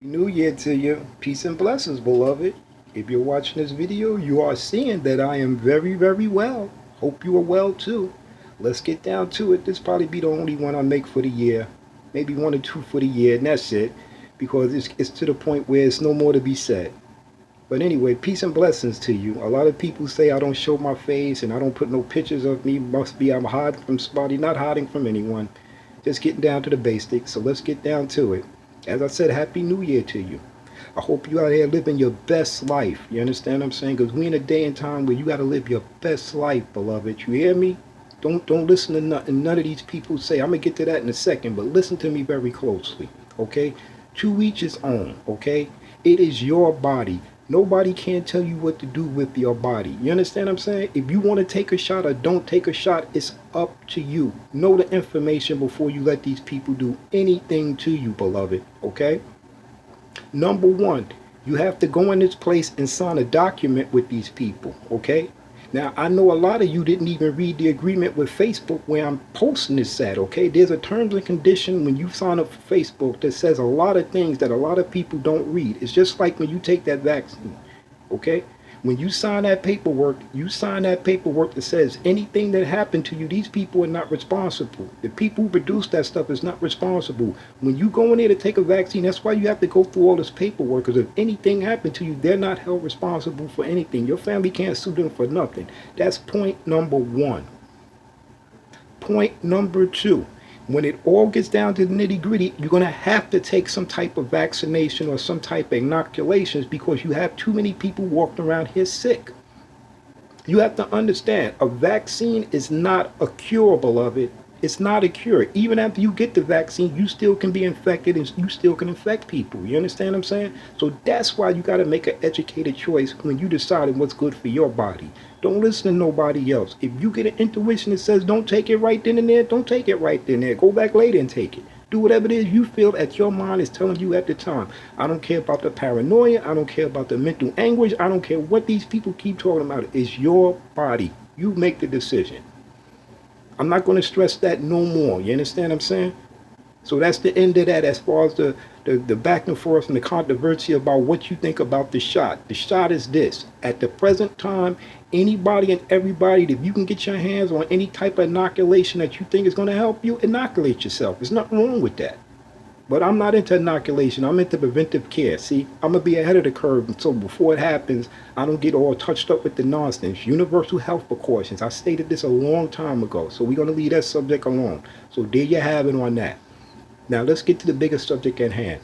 New Year to you. Peace and blessings, beloved. If you're watching this video, you are seeing that I am very, very well. Hope you are well too. Let's get down to it. This probably be the only one I make for the year. Maybe one or two for the year, and that's it. Because it's to the point where it's no more to be said. But anyway, peace and blessings to you. A lot of people say I don't show my face and I don't put no pictures of me. Must be I'm hiding from somebody, not hiding from anyone. Just getting down to the basics. So let's get down to it. As I said, Happy New Year to you. I hope you out here living your best life. You understand what I'm saying? Because we in a day and time where you got to live your best life, beloved. You hear me? Don't listen to nothing none of these people say. I'm gonna get to that in a second, but listen to me very closely. Okay? To each his own. Okay? It is your body. Nobody can tell you what to do with your body. You understand what I'm saying? If you want to take a shot or don't take a shot, it's up to you. Know the information before you let these people do anything to you, beloved. Okay? Number one, you have to go in this place and sign a document with these people. Okay? Now, I know a lot of you didn't even read the agreement with Facebook where I'm posting this at, okay? There's a terms and condition when you sign up for Facebook that says a lot of things that a lot of people don't read. It's just like when you take that vaccine, okay? When you sign that paperwork, you sign that paperwork that says anything that happened to you, these people are not responsible. The people who produce that stuff is not responsible. When you go in there to take a vaccine, that's why you have to go through all this paperwork, because if anything happened to you, they're not held responsible for anything. Your family can't sue them for nothing. That's point number one. Point number two. When it all gets down to the nitty gritty, you're going to have to take some type of vaccination or some type of inoculations because you have too many people walking around here sick. You have to understand, a vaccine is not a cure, beloved. It's not a cure. Even after you get the vaccine, you still can be infected and you still can infect people. You understand what I'm saying? So that's why you got to make an educated choice when you decide what's good for your body. Don't listen to nobody else. If you get an intuition that says don't take it right then and there, don't take it right then and there. Go back later and take it. Do whatever it is you feel that your mind is telling you at the time. I don't care about the paranoia. I don't care about the mental anguish. I don't care what these people keep talking about. It's your body. You make the decision. I'm not going to stress that no more. You understand what I'm saying? So that's the end of that as far as the back and forth and the controversy about what you think about the shot. The shot is this. At the present time, anybody and everybody, if you can get your hands on any type of inoculation that you think is going to help you, inoculate yourself. There's nothing wrong with that. But I'm not into inoculation. I'm into preventive care. See, I'm going to be ahead of the curve. So before it happens, I don't get all touched up with the nonsense. Universal health precautions. I stated this a long time ago. So we're going to leave that subject alone. So there you have it on that. Now let's get to the bigger subject at hand.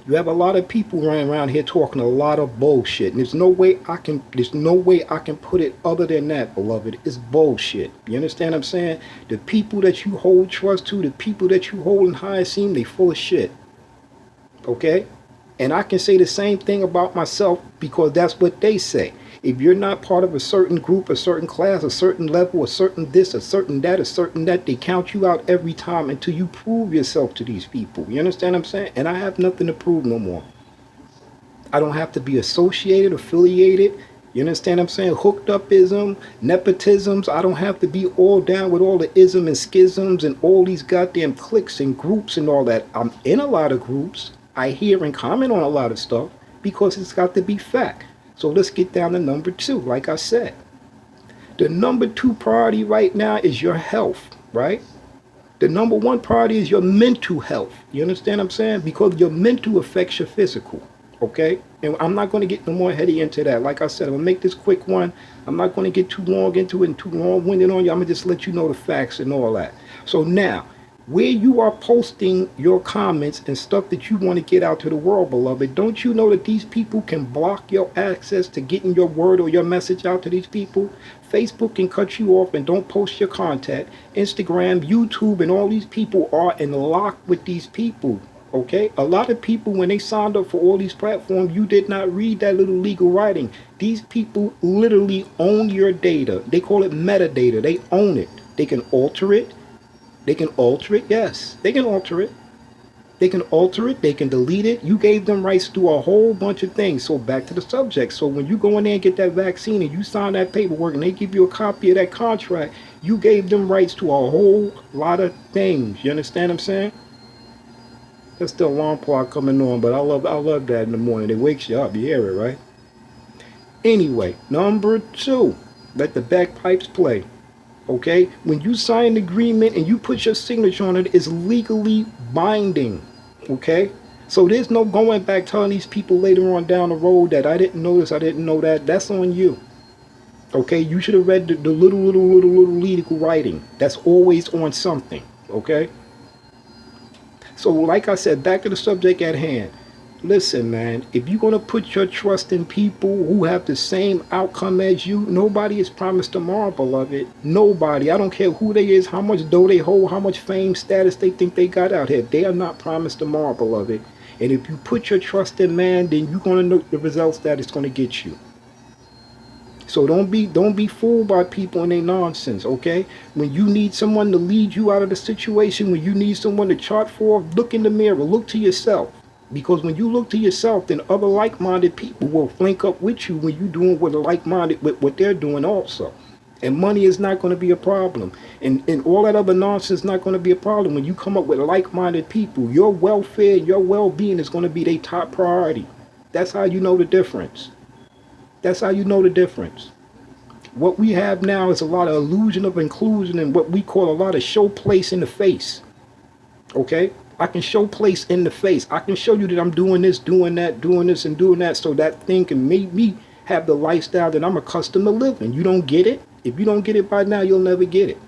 You have a lot of people running around here talking a lot of bullshit, and there's no way I can put it other than that, beloved. It's bullshit. You understand what I'm saying? The people that you hold trust to, the people that you hold in high esteem, they full of shit. Okay? And I can say the same thing about myself because that's what they say. If you're not part of a certain group, a certain class, a certain level, a certain this, a certain that, a certain that, they count you out every time until you prove yourself to these people. You understand what I'm saying? And I have nothing to prove no more. I don't have to be associated, affiliated. You understand what I'm saying? Hooked upism, nepotisms. I don't have to be all down with all the ism and schisms and all these goddamn cliques and groups and all that. I'm in a lot of groups. I hear and comment on a lot of stuff because it's got to be fact. So let's get down to number two, like I said. The number two priority right now is your health, right? The number one priority is your mental health. You understand what I'm saying? Because your mental affects your physical, okay? And I'm not going to get no more heady into that. Like I said, I'm going to make this quick one. I'm not going to get too long into it and too long-winded on you. I'm going to just let you know the facts and all that. So now, where you are posting your comments and stuff that you want to get out to the world, beloved, don't you know that these people can block your access to getting your word or your message out to these people? Facebook can cut you off and don't post your content. Instagram, YouTube, and all these people are in lock with these people. Okay, a lot of people, when they signed up for all these platforms, you did not read that little legal writing. These people literally own your data. They call it metadata. They own it. They can alter it. They can alter it, yes. They can alter it. They can alter it. They can delete it. You gave them rights to a whole bunch of things. So back to the subject. So when you go in there and get that vaccine and you sign that paperwork and they give you a copy of that contract, you gave them rights to a whole lot of things. You understand what I'm saying? That's the alarm clock coming on, but I love that in the morning. It wakes you up. You hear it, right? Anyway, number two, let the bagpipes play. Okay? When you sign an agreement and you put your signature on it, it's legally binding. Okay? So there's no going back telling these people later on down the road that I didn't know this, I didn't know that. That's on you. Okay? You should have read the little legal writing. That's always on something. Okay? So like I said, back to the subject at hand. Listen, man, if you're going to put your trust in people who have the same outcome as you, nobody is promised tomorrow, beloved. Nobody. I don't care who they is, how much dough they hold, how much fame, status they think they got out here. They are not promised tomorrow, beloved. And if you put your trust in man, then you're going to know the results that it's going to get you. So don't be fooled by people and their nonsense, okay? When you need someone to lead you out of the situation, when you need someone to chart for, look in the mirror, look to yourself. Because when you look to yourself, then other like-minded people will link up with you when you're doing what like-minded with what they're doing also. And money is not going to be a problem. And all that other nonsense is not going to be a problem. When you come up with like-minded people, your welfare, your well-being is going to be their top priority. That's how you know the difference. That's how you know the difference. What we have now is a lot of illusion of inclusion and what we call a lot of show place in the face. Okay? I can show place in the face. I can show you that I'm doing this, doing that, doing this, and doing that, so that thing can make me have the lifestyle that I'm accustomed to living. You don't get it? If you don't get it by now, you'll never get it.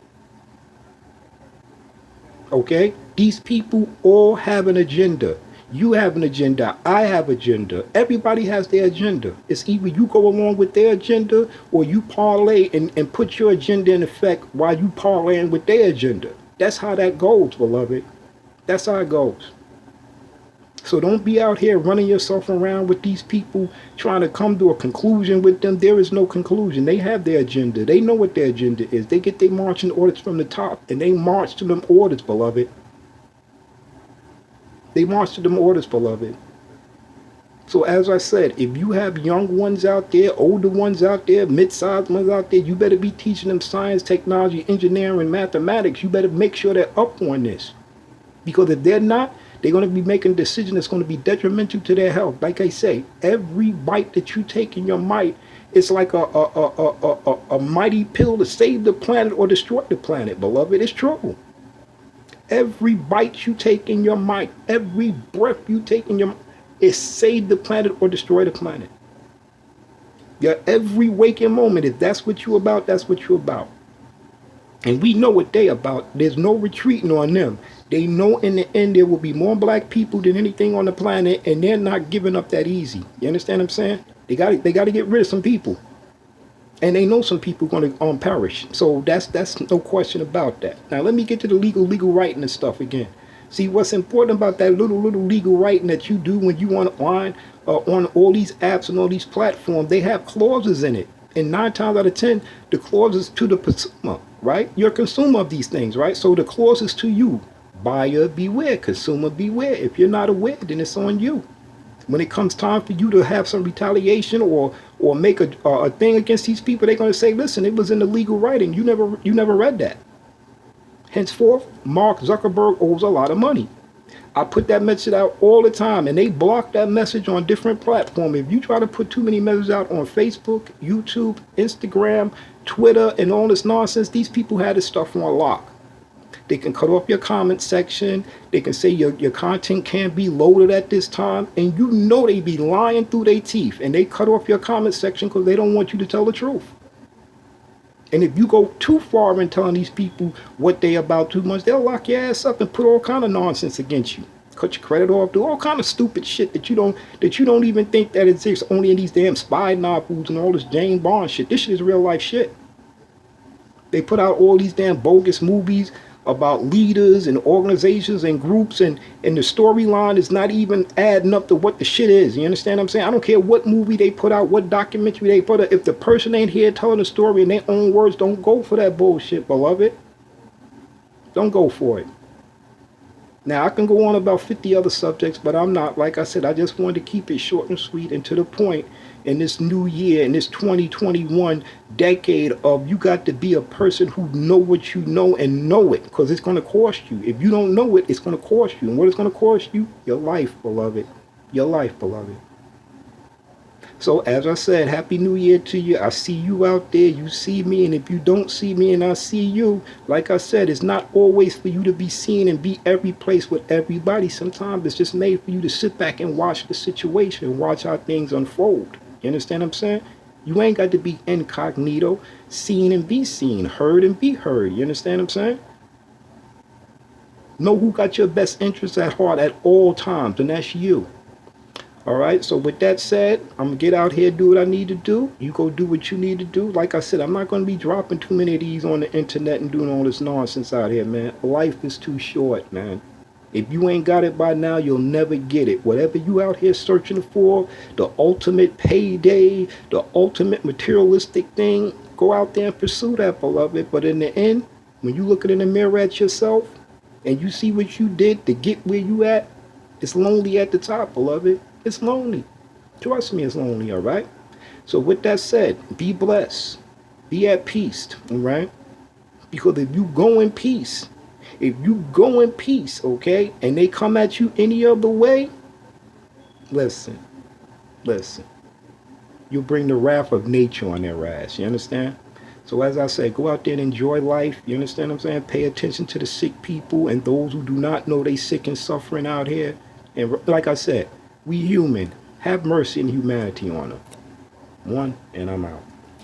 Okay? These people all have an agenda. You have an agenda. I have agenda. Everybody has their agenda. It's either you go along with their agenda or you parlay and put your agenda in effect while you parlaying with their agenda. That's how that goes, beloved. That's how it goes. So don't be out here running yourself around with these people trying to come to a conclusion with them. There is no conclusion. They have their agenda. They know what their agenda is. They get their marching orders from the top and they march to them orders, beloved. They march to them orders, beloved. So as I said, if you have young ones out there, older ones out there, mid-sized ones out there, you better be teaching them science, technology, engineering, mathematics. You better make sure they're up on this. Because if they're not, they're going to be making a decision that's going to be detrimental to their health. Like I say, every bite that you take in your might, it's like a mighty pill to save the planet or destroy the planet, beloved. It's true. Every bite you take in your might, every breath you take in your might, is save the planet or destroy the planet. Your every waking moment, if that's what you're about, that's what you're about. And we know what they about. There's no retreating on them. They know in the end there will be more black people than anything on the planet, and they're not giving up that easy. You understand what I'm saying? They got to get rid of some people. And they know some people are going to perish. So that's no question about that. Now let me get to the legal writing and stuff again. See, what's important about that little legal writing that you do when you online on all these apps and all these platforms, they have clauses in it. And 9 times out of 10, the clauses to the consumer, right? You're a consumer of these things, right? So the clauses to you, buyer beware, consumer beware. If you're not aware, then it's on you. When it comes time for you to have some retaliation or make a thing against these people, they're going to say, listen, it was in the legal writing. You never read that. Henceforth, Mark Zuckerberg owes a lot of money. I put that message out all the time, and they block that message on different platforms. If you try to put too many messages out on Facebook, YouTube, Instagram, Twitter, and all this nonsense, these people have this stuff on lock. They can cut off your comment section. They can say your content can't be loaded at this time. And you know they be lying through their teeth. And they cut off your comment section because they don't want you to tell the truth. And if you go too far in telling these people what they about too much, they'll lock your ass up and put all kind of nonsense against you. Cut your credit off, do all kind of stupid shit that you don't even think that exists only in these damn spy novels and all this James Bond shit. This shit is real life shit. They put out all these damn bogus movies about leaders and organizations and groups, and the storyline is not even adding up to what the shit is. You understand what I'm saying? I don't care what movie they put out, what documentary they put out. If the person ain't here telling the story in their own words, don't go for that bullshit, beloved. Don't go for it. Now, I can go on about 50 other subjects, but I'm not. Like I said, I just wanted to keep it short and sweet and to the point in this new year, in this 2021 decade of you got to be a person who know what you know and know it, because it's going to cost you. If you don't know it, it's going to cost you. And what it's going to cost you? Your life, beloved. Your life, beloved. So as I said, Happy New Year to you. I see you out there. You see me. And if you don't see me and I see you, like I said, it's not always for you to be seen and be every place with everybody. Sometimes it's just made for you to sit back and watch the situation and watch how things unfold. You understand what I'm saying? You ain't got to be incognito, seen and be seen, heard and be heard. You understand what I'm saying? Know who got your best interests at heart at all times, and that's you. All right, so with that said, I'm going to get out here, do what I need to do. You go do what you need to do. Like I said, I'm not going to be dropping too many of these on the internet and doing all this nonsense out here, man. Life is too short, man. If you ain't got it by now, you'll never get it. Whatever you out here searching for, the ultimate payday, the ultimate materialistic thing, go out there and pursue that, beloved. But in the end, when you look in the mirror at yourself and you see what you did to get where you at, it's lonely at the top, beloved. It's lonely. Trust me, it's lonely, all right? So with that said, be blessed. Be at peace, all right? Because if you go in peace, okay, and they come at you any other way, listen, you'll bring the wrath of nature on their ass, you understand? So as I say, go out there and enjoy life, you understand what I'm saying? Pay attention to the sick people and those who do not know they sick and suffering out here. And like I said, we human. Have mercy and humanity on them. One, and I'm out.